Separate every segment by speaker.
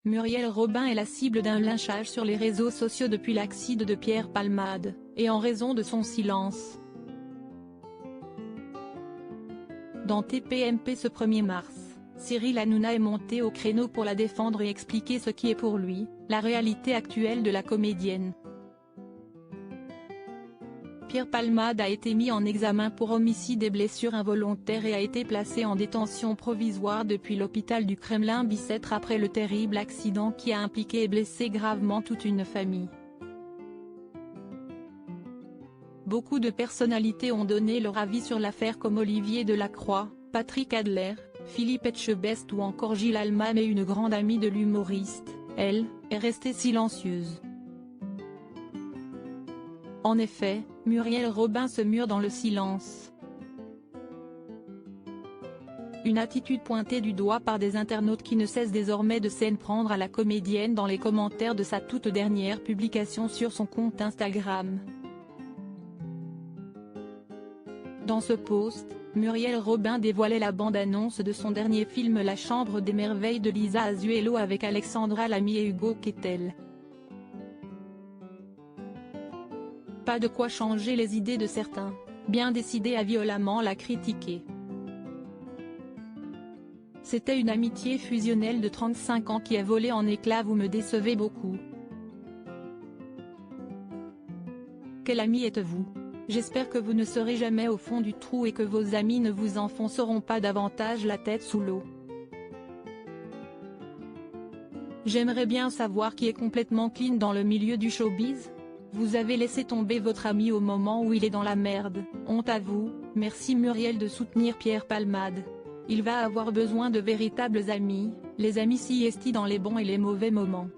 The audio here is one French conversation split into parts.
Speaker 1: Muriel Robin est la cible d'un lynchage sur les réseaux sociaux depuis l'accident de Pierre Palmade, et en raison de son silence. Dans TPMP ce 1er mars, Cyril Hanouna est monté au créneau pour la défendre et expliquer ce qui est pour lui, la réalité actuelle de la comédienne. Pierre Palmade a été mis en examen pour homicide et blessures involontaires et a été placé en détention provisoire depuis l'hôpital du Kremlin-Bicêtre après le terrible accident qui a impliqué et blessé gravement toute une famille. Beaucoup de personnalités ont donné leur avis sur l'affaire comme Olivier Delacroix, Patrick Adler, Philippe Etchebest ou encore Gilles Alma, mais une grande amie de l'humoriste, elle, est restée silencieuse. En effet, Muriel Robin se mure dans le silence. Une attitude pointée du doigt par des internautes qui ne cessent désormais de s'en prendre à la comédienne dans les commentaires de sa toute dernière publication sur son compte Instagram. Dans ce post, Muriel Robin dévoilait la bande-annonce de son dernier film La Chambre des Merveilles de Lisa Azuelo avec Alexandra Lamy et Hugo Kettel. Pas de quoi changer les idées de certains, bien décidés à violemment la critiquer. C'était une amitié fusionnelle de 35 ans qui a volé en éclats. Vous me décevez beaucoup. Quel ami êtes-vous? J'espère que vous ne serez jamais au fond du trou et que vos amis ne vous enfonceront pas davantage la tête sous l'eau. J'aimerais bien savoir qui est complètement clean dans le milieu du showbiz. Vous avez laissé tomber votre ami au moment où il est dans la merde, honte à vous. Merci Muriel de soutenir Pierre Palmade. Il va avoir besoin de véritables amis, les amis CST dans les bons et les mauvais moments.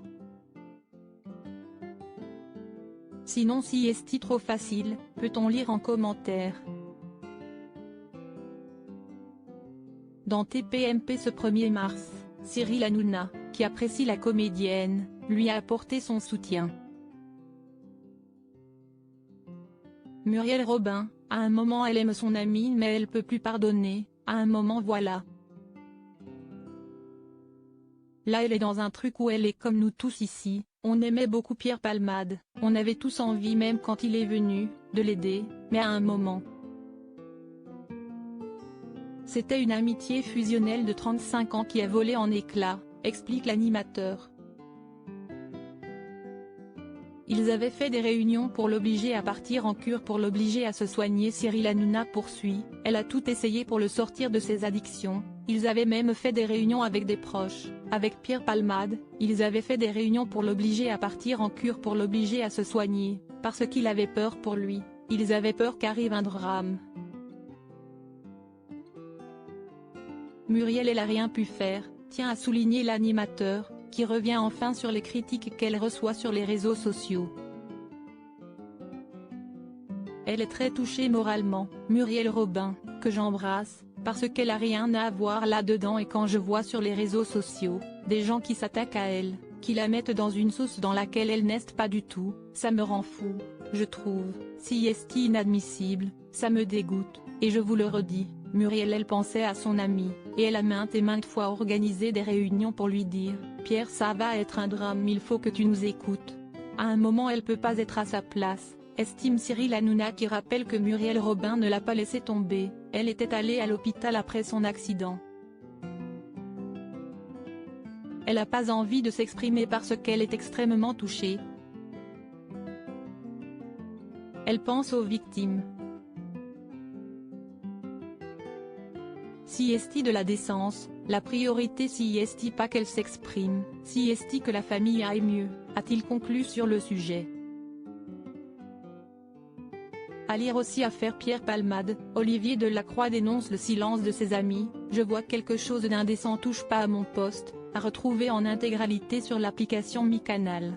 Speaker 1: Sinon CST trop facile, peut-on lire en commentaire. Dans TPMP ce 1er mars, Cyril Hanouna, qui apprécie la comédienne, lui a apporté son soutien. Muriel Robin, à un moment elle aime son amie mais elle peut plus pardonner, à un moment voilà. Là elle est dans un truc où elle est comme nous tous ici, on aimait beaucoup Pierre Palmade, on avait tous envie même quand il est venu, de l'aider, mais à un moment. C'était une amitié fusionnelle de 35 ans qui a volé en éclats, explique l'animateur. Ils avaient fait des réunions pour l'obliger à partir en cure, pour l'obliger à se soigner. Cyril Hanouna poursuit, elle a tout essayé pour le sortir de ses addictions, ils avaient même fait des réunions avec des proches, avec Pierre Palmade, ils avaient fait des réunions pour l'obliger à partir en cure, pour l'obliger à se soigner, parce qu'il avait peur pour lui, ils avaient peur qu'arrive un drame. Muriel elle a rien pu faire, tient à souligner l'animateur, qui revient enfin sur les critiques qu'elle reçoit sur les réseaux sociaux. Elle est très touchée moralement, Muriel Robin, que j'embrasse, parce qu'elle a rien à voir là-dedans, et quand je vois sur les réseaux sociaux, des gens qui s'attaquent à elle, qui la mettent dans une sauce dans laquelle elle n'est pas du tout, ça me rend fou, je trouve, CST inadmissible, ça me dégoûte, et je vous le redis, Muriel elle pensait à son amie, et elle a maintes et maintes fois organisé des réunions pour lui dire « Pierre ça va être un drame, il faut que tu nous écoutes ». À un moment elle peut pas être à sa place, estime Cyril Hanouna, qui rappelle que Muriel Robin ne l'a pas laissé tomber, elle était allée à l'hôpital après son accident. Elle n'a pas envie de s'exprimer parce qu'elle est extrêmement touchée. Elle pense aux victimes. CST de la décence, la priorité CST pas qu'elle s'exprime, CST que la famille aille mieux, a-t-il conclu sur le sujet. À lire aussi affaire Pierre Palmade, Olivier Delacroix dénonce le silence de ses amis, je vois quelque chose d'indécent, touche pas à mon poste, à retrouver en intégralité sur l'application MyCanal.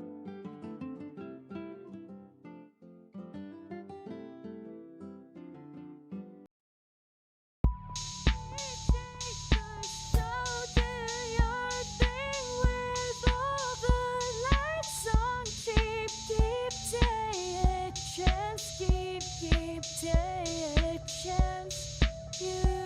Speaker 2: Keep taking a chance. You